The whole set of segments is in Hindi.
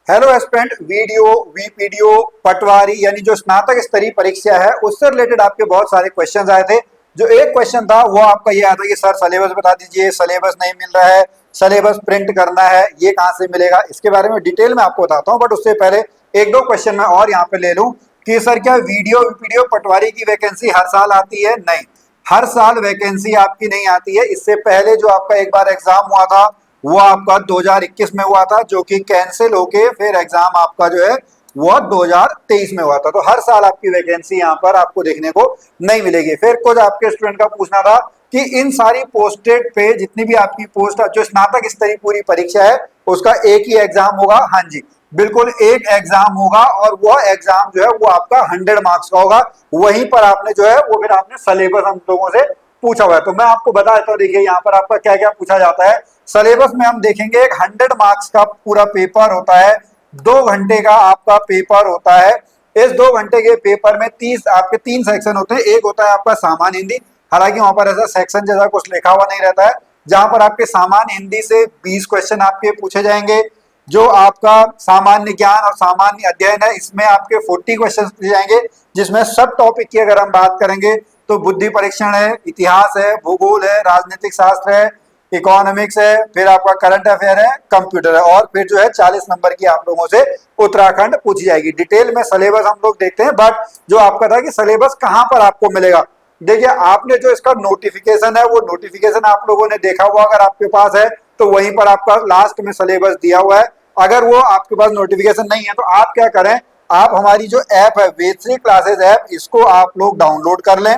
हेलो एस्पिरेंट, वीडियो वीपीडीओ पटवारी यानी जो स्नातक स्तरीय परीक्षा है उससे रिलेटेड आपके बहुत सारे क्वेश्चंस आए थे। जो एक क्वेश्चन था वो आपका ये आया था कि सर सिलेबस बता दीजिए, सिलेबस नहीं मिल रहा है, सिलेबस प्रिंट करना है, ये कहाँ से मिलेगा। इसके बारे में डिटेल में आपको बताता हूँ, बट उससे पहले एक दो क्वेश्चन मैं और यहाँ पे ले लूँ कि सर क्या वीडियो वीपीडीओ पटवारी की वैकेंसी हर साल आती है? नहीं, हर साल वैकेंसी आपकी नहीं आती है। इससे पहले जो आपका एक बार एग्जाम हुआ था वो आपका 2021 में हुआ था, जो कि कैंसिल होके फिर एग्जाम आपका जो है वो 2023 में हुआ था। तो हर साल आपकी वैकेंसी यहाँ पर आपको देखने को नहीं मिलेगी। फिर कुछ आपके स्टूडेंट का पूछना था कि इन सारी पोस्टेड पे जितनी भी आपकी पोस्ट जो स्नातक स्तरीय पूरी परीक्षा है उसका एक ही एग्जाम होगा? हाँ जी, बिल्कुल एक एग्जाम होगा, और वह एग्जाम जो है वो आपका 100 मार्क्स का होगा। वहीं पर आपने जो है वो फिर आपने सिलेबस हम लोगों से पूछा हुआ है, तो मैं आपको बता देता हूँ। देखिए यहाँ पर आपका क्या क्या पूछा जाता है सिलेबस में। हम देखेंगे एक 100 मार्क्स का पूरा पेपर होता है, 2 घंटे का आपका पेपर होता है। इस 2 घंटे के पेपर में 30 आपके 3 सेक्शन होते हैं। एक होता है आपका सामान्य हिंदी, हालांकि वहां पर ऐसा सेक्शन जैसा कुछ लिखा हुआ नहीं रहता है, जहां पर आपके सामान्य हिंदी से 20 क्वेश्चन आपके पूछे जाएंगे। जो आपका सामान्य ज्ञान और सामान्य अध्ययन है इसमें आपके 40 क्वेश्चन पूछे जाएंगे, जिसमें सब टॉपिक की अगर हम बात करेंगे तो बुद्धि परीक्षण है, इतिहास है, भूगोल है, राजनीतिक शास्त्र है, इकोनॉमिक्स है, फिर आपका करंट अफेयर है, कंप्यूटर है, और फिर जो है 40 नंबर की आप लोगों से उत्तराखंड पूछी जाएगी। डिटेल में सिलेबस हम लोग देखते हैं, बट जो आपका था कि सिलेबस कहां पर आपको मिलेगा, देखिए आपने जो इसका नोटिफिकेशन है वो नोटिफिकेशन आप लोगों ने देखा हुआ, अगर आपके पास है तो वहीं पर आपका लास्ट में सिलेबस दिया हुआ है। अगर वो आपके पास नोटिफिकेशन नहीं है तो आप क्या करें, आप हमारी जो ऐप है वेद क्लासेस ऐप, इसको आप लोग डाउनलोड कर लें।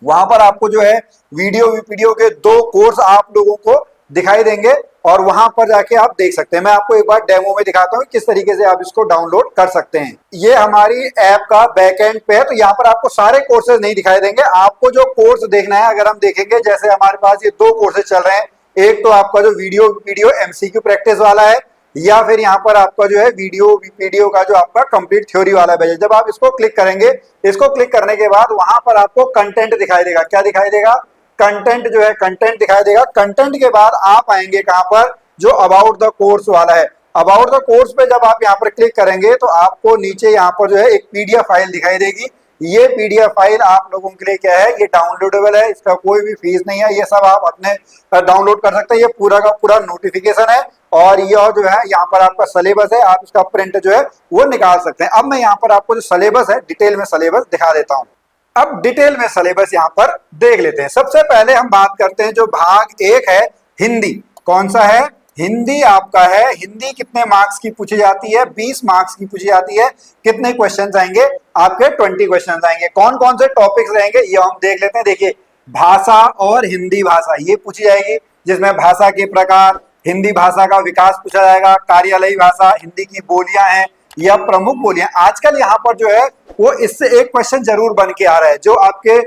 वहां पर आपको जो है वीडियो वीडियो के 2 कोर्स आप लोगों को दिखाई देंगे, और वहां पर जाके आप देख सकते हैं। मैं आपको एक बार डेमो में दिखाता हूँ किस तरीके से आप इसको डाउनलोड कर सकते हैं। ये हमारी ऐप का बैकएंड पे है, तो यहाँ पर आपको सारे कोर्सेज नहीं दिखाई देंगे। आपको जो कोर्स देखना है, अगर हम देखेंगे जैसे हमारे पास ये 2 कोर्सेज चल रहे हैं, एक तो आपका जो वीडियो वीडियो एमसीक्यू प्रैक्टिस वाला है, या फिर यहाँ पर आपका जो है वीडियो वीडियो का जो आपका कंप्लीट थ्योरी वाला बैच है। जब आप इसको क्लिक करेंगे, इसको क्लिक करने के बाद वहां पर आपको कंटेंट दिखाई देगा। क्या दिखाई देगा? कंटेंट जो है कंटेंट दिखाई देगा। कंटेंट के बाद आप आएंगे कहां पर, जो अबाउट द कोर्स वाला है। अबाउट द कोर्स पे जब आप यहाँ पर क्लिक करेंगे तो आपको नीचे यहाँ पर जो है एक पीडीएफ फाइल दिखाई देगी। ये पीडीएफ फाइल आप लोगों के लिए क्या है, ये डाउनलोडेबल है, इसका कोई भी फीस नहीं है, ये सब आप अपने डाउनलोड कर सकते हैं। ये पूरा का पूरा नोटिफिकेशन है, और ये जो है यहाँ पर आपका सिलेबस है, आप इसका प्रिंट जो है वो निकाल सकते हैं। अब मैं यहाँ पर आपको जो सिलेबस है डिटेल में सिलेबस दिखा देता हूँ। अब डिटेल में सिलेबस यहाँ पर देख लेते हैं। सबसे पहले हम बात करते हैं जो भाग 1 है हिंदी। कौन सा है? हिंदी आपका है। हिंदी कितने मार्क्स की पूछी जाती है? 20 मार्क्स की पूछी जाती है। कितने क्वेश्चन आएंगे आपके? 20 क्वेश्चन आएंगे। कौन कौन से टॉपिक्स रहेंगे ये हम देख लेते हैं। देखिए, भाषा और हिंदी भाषा ये पूछी जाएगी, जिसमें भाषा के प्रकार, हिंदी भाषा का विकास पूछा जाएगा, कार्यालयी भाषा, हिंदी की बोलियां हैं या प्रमुख बोलियां। आजकल यहाँ पर जो है वो इससे एक क्वेश्चन जरूर बन के आ रहा है, जो आपके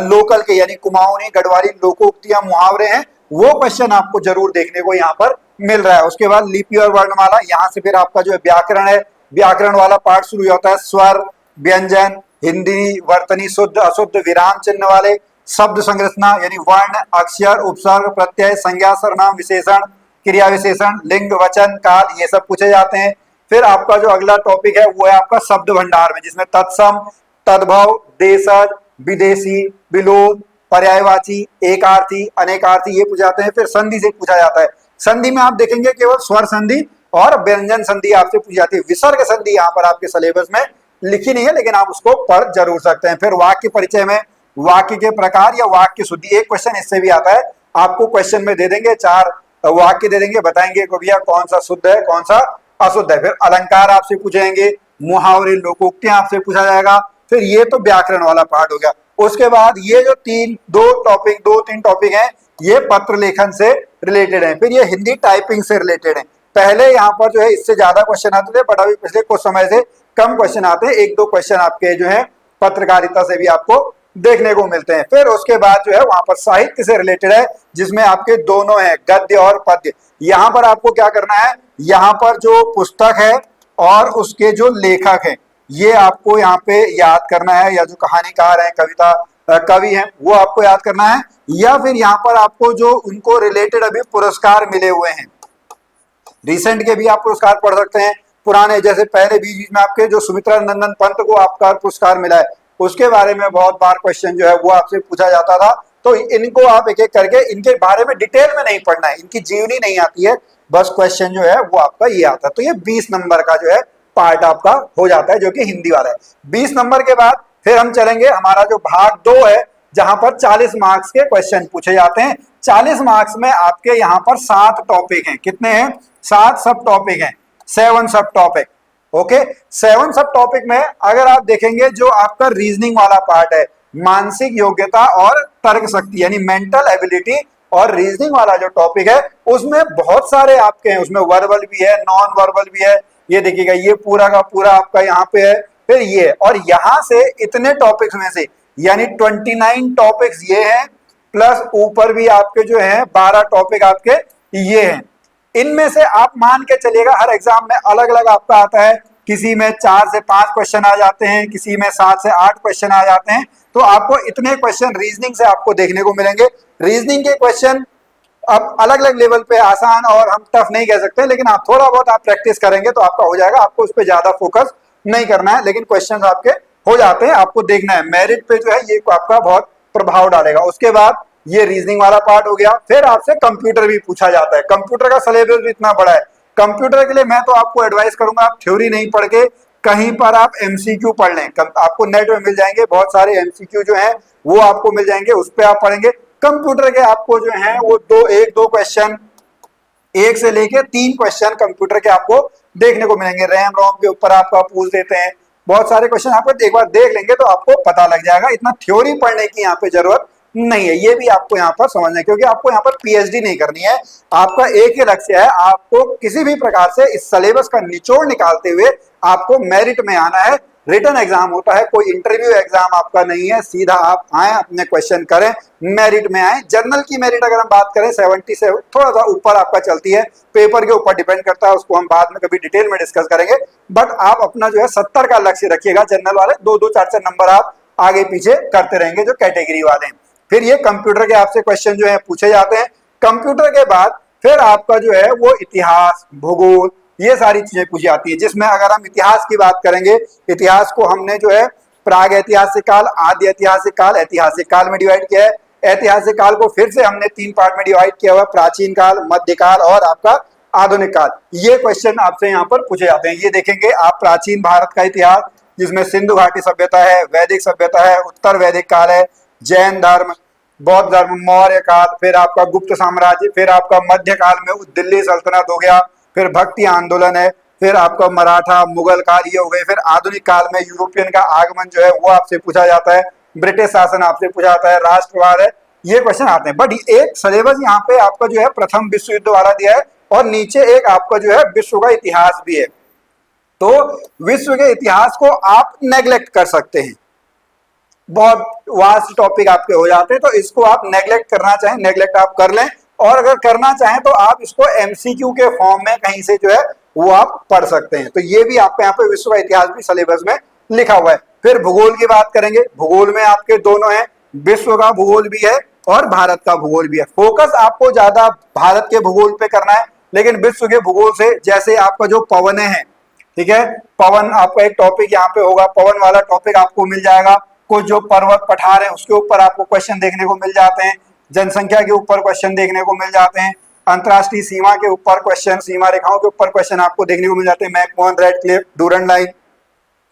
लोकल के यानी कुमाऊनी गढ़वाली लोकोक्तियां मुहावरे हैं, वो क्वेश्चन आपको जरूर देखने को यहाँ पर मिल रहा है। उसके बाद लिपि और वर्णमाला, यहाँ से फिर आपका जो है व्याकरण है, व्याकरण वाला पार्ट शुरू होता है। स्वर, व्यंजन, हिंदी वर्तनी, शुद्ध अशुद्ध, विराम चिन्ह वाले, शब्द संरचना यानी वर्ण, अक्षर, उपसर्ग, प्रत्यय, संज्ञा, सर्वनाम, विशेषण, क्रिया विशेषण, लिंग, वचन, काल, ये सब पूछे जाते हैं। फिर आपका जो अगला टॉपिक है वो है आपका शब्द भंडार में, जिसमें तत्सम, तद्भव, देशज, विदेशी, विलोद, पर्यायवाची, एकार्थी, अनेकार्थी ये पूछे जाते हैं। फिर संधि से पूछा जाता है। संधि में आप देखेंगे केवल स्वर संधि और व्यंजन संधि आपसे पूछी जाती है। विसर्ग संधि यहाँ पर आपके सिलेबस में लिखी नहीं है, लेकिन आप उसको पढ़ जरूर सकते हैं। फिर वाक्य परिचय में वाक्य के प्रकार या वाक्य शुद्धि, एक क्वेश्चन इससे भी आता है। आपको क्वेश्चन में दे देंगे 4 वाक्य दे देंगे, बताएंगे को भैया कौन सा शुद्ध है कौन सा अशुद्ध है। फिर अलंकार आपसे पूछेंगे, मुहावरे, लोकोक्तियां आपसे पूछा जाएगा। फिर ये तो व्याकरण वाला पार्ट हो गया। उसके बाद ये जो 2-3 टॉपिक हैं ये पत्र लेखन से रिलेटेड है। फिर ये हिंदी टाइपिंग से रिलेटेड है। पहले यहाँ पर जो है इससे ज्यादा क्वेश्चन आते थे, बट अभी पिछले कुछ समय से कम क्वेश्चन आते हैं। 1-2 क्वेश्चन आपके जो है पत्रकारिता से भी आपको देखने को मिलते हैं। फिर उसके बाद जो है वहां पर साहित्य से रिलेटेड है, जिसमें आपके दोनों है, गद्य और पद्य। यहाँ पर आपको क्या करना है, यहाँ पर जो पुस्तक है और उसके जो लेखक है ये आपको यहाँ पे याद करना है, या जो कहानीकार है, कविता कवि हैं, वो आपको याद करना है। या फिर यहाँ पर आपको जो उनको रिलेटेड अभी पुरस्कार मिले हुए हैं, रिसेंट के भी आप पुरस्कार पढ़ सकते हैं। पुराने जैसे पहले बीच में आपके जो सुमित्रा नंदन पंत को आपका पुरस्कार मिला है उसके बारे में बहुत बार क्वेश्चन जो है वो आपसे पूछा जाता था। तो इनको आप एक एक करके इनके बारे में डिटेल में नहीं पढ़ना है, इनकी जीवनी नहीं आती है, बस क्वेश्चन जो है वो आपका ये आता है। तो ये 20 नंबर का जो है पार्ट आपका हो जाता है जो कि हिंदी वाला है। 20 नंबर के बाद फिर हम चलेंगे हमारा जो भाग 2 है जहां पर 40 मार्क्स के क्वेश्चन पूछे जाते हैं। 40 मार्क्स में आपके यहाँ पर 7 टॉपिक हैं। कितने हैं? 7 सब टॉपिक हैं, 7 सब टॉपिक। ओके, 7 सब टॉपिक में अगर आप देखेंगे जो आपका रीजनिंग वाला पार्ट है, मानसिक योग्यता और तर्क शक्ति यानी मेंटल एबिलिटी और रीजनिंग वाला जो टॉपिक है उसमें बहुत सारे आपके हैं, उसमें वर्बल भी है, नॉन वर्बल भी है। ये देखिएगा ये पूरा का पूरा आपका यहाँ पे है, फिर ये, और यहां से इतने टॉपिक्स में से यानी 29 टॉपिक्स ये हैं, प्लस ऊपर भी आपके जो हैं 12 टॉपिक आपके ये हैं। इनमें से आप मान के चलिएगा हर एग्जाम में अलग अलग आपका आता है, किसी में 4 से 5 क्वेश्चन आ जाते हैं, किसी में 7 से 8 क्वेश्चन आ जाते हैं। तो आपको इतने क्वेश्चन रीजनिंग से आपको देखने को मिलेंगे। रीजनिंग के क्वेश्चन अब अलग अलग लेवल पे आसान और हम टफ नहीं कह सकते, लेकिन आप थोड़ा बहुत आप प्रैक्टिस करेंगे तो आपका हो जाएगा, आपको उस पर ज्यादा फोकस नहीं करना है, लेकिन क्वेश्चन आपके हो जाते हैं, आपको देखना है मेरिट पे जो है ये आपका बहुत प्रभाव डालेगा। उसके बाद ये रीजनिंग वाला पार्ट हो गया, फिर आपसे कंप्यूटर भी पूछा जाता है। कंप्यूटर का सिलेबस भी इतना बड़ा है, कंप्यूटर के लिए मैं तो आपको एडवाइस करूंगा आप थ्योरी नहीं पढ़ के कहीं पर आप एमसीक्यू पढ़ लें। आपको नेट में मिल जाएंगे बहुत सारे एमसीक्यू जो है वो आपको मिल जाएंगे, उस पर आप पढ़ेंगे। कंप्यूटर के आपको जो है वो एक दो क्वेश्चन, 1 से लेके 3 क्वेश्चन कंप्यूटर के आपको देखने को मिलेंगे। रैम रोम के ऊपर आपका पूछ देते हैं, बहुत सारे क्वेश्चन आपको एक बार देख लेंगे तो आपको पता लग जाएगा, इतना थ्योरी पढ़ने की यहाँ पे जरूरत नहीं है। ये भी आपको यहाँ पर समझना है, क्योंकि आपको यहाँ पर पीएचडी नहीं करनी है, आपका एक ही लक्ष्य है, आपको किसी भी प्रकार से इस सिलेबस का निचोड़ निकालते हुए आपको मेरिट में आना है। रिटन एग्जाम होता है, कोई इंटरव्यू एग्जाम आपका नहीं है, सीधा आप आए अपने क्वेश्चन करें, मेरिट में आए। जनरल की मेरिट अगर हम बात करें 70 से थोड़ा सा ऊपर आपका चलती है, पेपर के ऊपर डिपेंड करता है, उसको हम बाद में कभी डिटेल में डिस्कस करेंगे। बट आप अपना जो है 70 का लक्ष्य रखिएगा, जनरल वाले 2-2 4-4 नंबर आप आगे पीछे करते रहेंगे जो कैटेगरी वाले हैं। फिर ये कंप्यूटर के आपसे क्वेश्चन जो है पूछे जाते हैं। कंप्यूटर के बाद फिर आपका जो है वो इतिहास, भूगोल, ये सारी चीजें पूछी जाती है, जिसमें अगर हम इतिहास की बात करेंगे, इतिहास को हमने जो है प्राग ऐतिहासिक काल, आदि ऐतिहासिक काल, ऐतिहासिक काल में डिवाइड किया है। ऐतिहासिक काल को फिर से हमने 3 पार्ट में डिवाइड किया हुआ, प्राचीन काल, मध्यकाल और आपका आधुनिक काल। ये क्वेश्चन आपसे यहाँ पर पूछे जाते हैं। ये देखेंगे आप प्राचीन भारत का इतिहास, जिसमें सिंधु घाटी सभ्यता है, वैदिक सभ्यता है, उत्तर वैदिक काल है, जैन धर्म, बौद्ध धर्म, मौर्य काल, फिर आपका गुप्त साम्राज्य, फिर आपका मध्य काल में दिल्ली सल्तनत हो गया, फिर भक्ति आंदोलन है, फिर आपका मराठा मुगल काल ये हो गए। फिर आधुनिक काल में यूरोपियन का आगमन जो है वो आपसे पूछा जाता है, ब्रिटिश शासन आपसे पूछा जाता है, राष्ट्रवाद है, ये क्वेश्चन आते हैं। बट एक सिलेबस यहाँ पे आपका जो है प्रथम विश्व युद्ध वाला दिया है, और नीचे एक आपका जो है विश्व का इतिहास भी है। तो विश्व के इतिहास को आप नेग्लेक्ट कर सकते हैं, बहुत वास्ट टॉपिक आपके हो जाते हैं, तो इसको आप नेग्लेक्ट करना चाहें नेग्लेक्ट आप कर लें, और अगर करना चाहें तो आप इसको एमसीक्यू के फॉर्म में कहीं से जो है वो आप पढ़ सकते हैं। तो ये भी आपके यहाँ पे विश्व का इतिहास भी सिलेबस में लिखा हुआ है। फिर भूगोल की बात करेंगे, भूगोल में आपके दोनों हैं, विश्व का भूगोल भी है और भारत का भूगोल भी है। फोकस आपको ज्यादा भारत के भूगोल पे करना है, लेकिन विश्व के भूगोल से जैसे आपका जो पवन है, ठीक है, पवन आपका एक टॉपिक यहाँ पे होगा, पवन वाला टॉपिक आपको मिल जाएगा। कुछ जो पर्वत पठार है उसके ऊपर आपको क्वेश्चन देखने को मिल जाते हैं, जनसंख्या के ऊपर क्वेश्चन देखने को मिल जाते हैं, अंतरराष्ट्रीय सीमा के ऊपर क्वेश्चन, सीमा रेखाओं के ऊपर क्वेश्चन आपको देखने को मिल जाते हैं, मैकमोहन, रेडक्लिफ, डूरंड लाइन,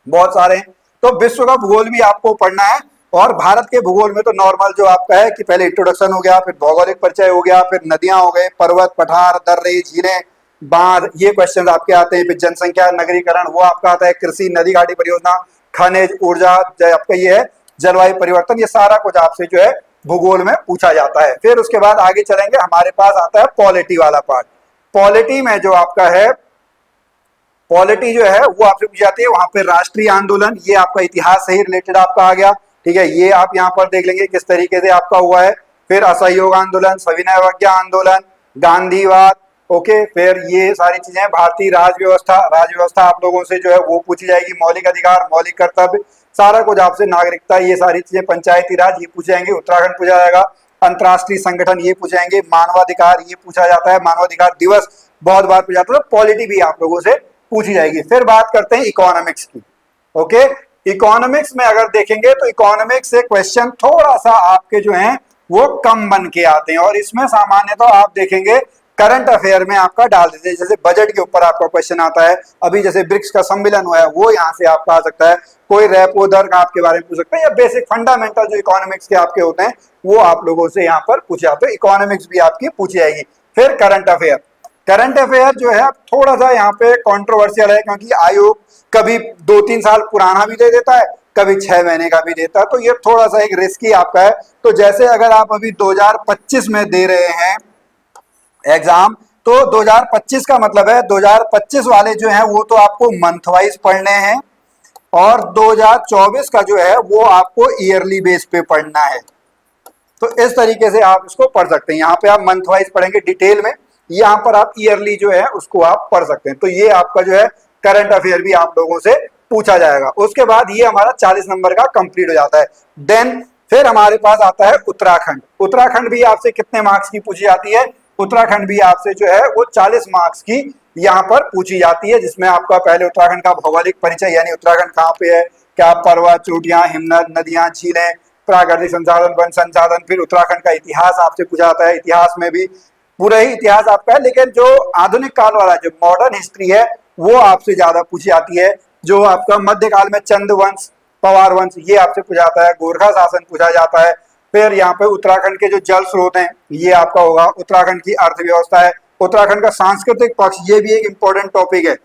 बहुत सारे हैं। तो विश्व का भूगोल भी आपको पढ़ना है। और भारत के भूगोल में तो नॉर्मल जो आपका है कि पहले इंट्रोडक्शन हो गया, फिर भौगोलिक परिचय हो गया, फिर नदियां हो गए, पर्वत पठार, दर्रे, झीलें, बांध, ये क्वेश्चन आपके आते हैं। फिर जनसंख्या, नगरीकरण, वो आपका आता है, कृषि, नदी घाटी परियोजना, खनिज, ऊर्जा, आपका ये है जलवायु परिवर्तन, ये सारा कुछ आपसे जो है भूगोल में पूछा जाता है। फिर उसके बाद आगे चलेंगे, हमारे पास आता है पॉलिटी वाला पार्ट। पॉलिटी में जो आपका है, पॉलिटी जो है वो आपसे पूछी जाती है, वहां पे राष्ट्रीय आंदोलन, ये आपका इतिहास से ही रिलेटेड आपका आ गया, ठीक है, ये आप यहाँ पर देख लेंगे किस तरीके से आपका हुआ है। फिर असहयोग आंदोलन, सविनय अवज्ञा आंदोलन, गांधीवाद, ओके, फिर ये सारी चीजें, भारतीय राजव्यवस्था, राजव्यवस्था आप लोगों से जो है वो पूछी जाएगी, मौलिक अधिकार, मौलिक कर्तव्य, सारा कुछ आपसे, नागरिकता, ये सारी चीजें, पंचायती राज ये पूछ जाएंगे, उत्तराखंड पूछा जाएगा, अंतरराष्ट्रीय संगठन ये पूछाएंगे, मानवाधिकार ये पूछा जाता है, मानवाधिकार दिवस बहुत बार पूछा जाता है। पॉलिटी भी आप लोगों से पूछी जाएगी। फिर बात करते हैं इकोनॉमिक्स की। ओके, इकोनॉमिक्स में अगर देखेंगे तो इकोनॉमिक्स से क्वेश्चन थोड़ा सा आपके जो हैं वो कम बन के आते हैं, और इसमें सामान्य तो आप देखेंगे करंट अफेयर में आपका डाल देते हैं। जैसे बजट के ऊपर आपका क्वेश्चन आता है, अभी जैसे ब्रिक्स का सम्मेलन हुआ है वो यहाँ से आपका आ सकता है, कोई रेपो दर का आपके बारे में पूछ सकते हैं, या बेसिक फंडामेंटल जो इकोनॉमिक्स के आपके होते हैं वो आप लोगों से यहाँ पर पूछे जाते हैं। इकोनॉमिक्स भी आपकी पूछी जाएगी। फिर करंट अफेयर, करंट अफेयर जो है थोड़ा सा यहाँ पे कंट्रोवर्शियल है, क्योंकि आयोग कभी 2-3 साल पुराना भी दे देता है, कभी 6 महीने का भी देता है, तो ये थोड़ा सा एक रिस्की आपका है। तो जैसे अगर आप अभी 2025 में दे रहे हैं एग्जाम, तो 2025 का मतलब है 2025 वाले जो हैं वो तो आपको मंथ वाइज पढ़ने हैं, और 2024 का जो है वो आपको ईयरली बेस पे पढ़ना है। तो इस तरीके से आप इसको पढ़ सकते हैं। यहाँ पे आप मंथ वाइज पढ़ेंगे डिटेल में, यहाँ पर आप ईयरली जो है उसको आप पढ़ सकते हैं। तो ये आपका जो है करंट अफेयर भी आप लोगों से पूछा जाएगा। उसके बाद ये हमारा 40 नंबर का कंप्लीट हो जाता है। देन फिर हमारे पास आता है उत्तराखंड। उत्तराखंड भी आपसे कितने मार्क्स की पूछी जाती है? उत्तराखंड भी आपसे जो है वो 40 मार्क्स की यहाँ पर पूछी जाती है, जिसमें आपका पहले उत्तराखंड का भौगोलिक परिचय, यानी उत्तराखंड कहाँ पे है, क्या पर्वत, चोटियां, हिमनद, नदियां, झीलें, प्राकृतिक संसाधन, वन संसाधन। फिर उत्तराखंड का इतिहास आपसे पूछा जाता है, इतिहास में भी पूरा ही इतिहास आपका है, लेकिन जो आधुनिक काल वाला जो मॉडर्न हिस्ट्री है वो आपसे ज्यादा पूछी जाती है। जो आपका मध्यकाल में चंद वंश, पवार वंश, ये आपसे पूछा जाता है। गोरखा शासन पूछा जाता है। फिर यहाँ पे उत्तराखंड के जो जल स्रोत हैं ये आपका होगा। उत्तराखंड की अर्थव्यवस्था है। उत्तराखंड का सांस्कृतिक पक्ष, ये भी एक इंपॉर्टेंट टॉपिक है।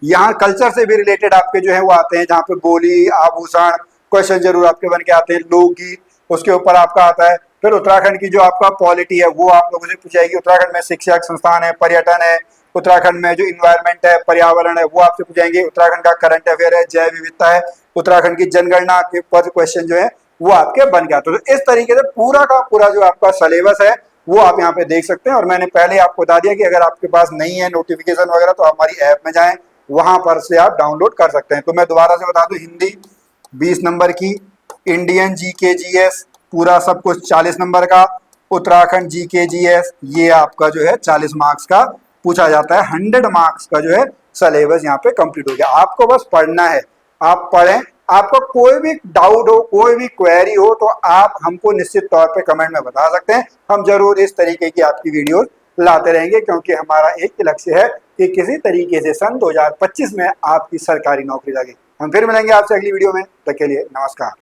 यहाँ कल्चर से भी रिलेटेड आपके जो है वो आते हैं, जहाँ पे बोली, आभूषण क्वेश्चन जरूर आपके बन के आते हैं, लोकगीत उसके ऊपर आपका आता है। फिर उत्तराखंड की जो आपका पॉलिटी है वो आप लोगों से पूछ जाएगी। उत्तराखंड में शिक्षक संस्थान है, पर्यटन है, उत्तराखंड में जो इन्वायरमेंट है, पर्यावरण है, वो आपसे पूछेंगे। उत्तराखंड का करंट अफेयर है, जैव विविधता है, उत्तराखंड की जनगणना के ऊपर क्वेश्चन जो है वो आपके बन गया। तो इस तरीके से पूरा का पूरा जो आपका सिलेबस है वो आप यहाँ पे देख सकते हैं। और मैंने पहले आपको बता दिया कि अगर आपके पास नहीं है नोटिफिकेशन वगैरह तो आप हमारी ऐप में जाएं, वहां पर से आप डाउनलोड कर सकते हैं। तो मैं दोबारा से बता दूं, हिंदी 20 नंबर की, इंडियन जीके जीएस पूरा सब कुछ 40 नंबर का, उत्तराखंड जीके जीएस ये आपका जो है 40 मार्क्स का पूछा जाता है। 100 मार्क्स का जो है सिलेबस यहाँ पे कंप्लीट हो गया। आपको बस पढ़ना है, आप पढ़ें। आपको कोई भी डाउट हो, कोई भी क्वेरी हो तो आप हमको निश्चित तौर पे कमेंट में बता सकते हैं। हम जरूर इस तरीके की आपकी वीडियो लाते रहेंगे, क्योंकि हमारा एक लक्ष्य है कि किसी तरीके से सन 2025 में आपकी सरकारी नौकरी लगे। हम फिर मिलेंगे आपसे अगली वीडियो में। तब के लिए नमस्कार।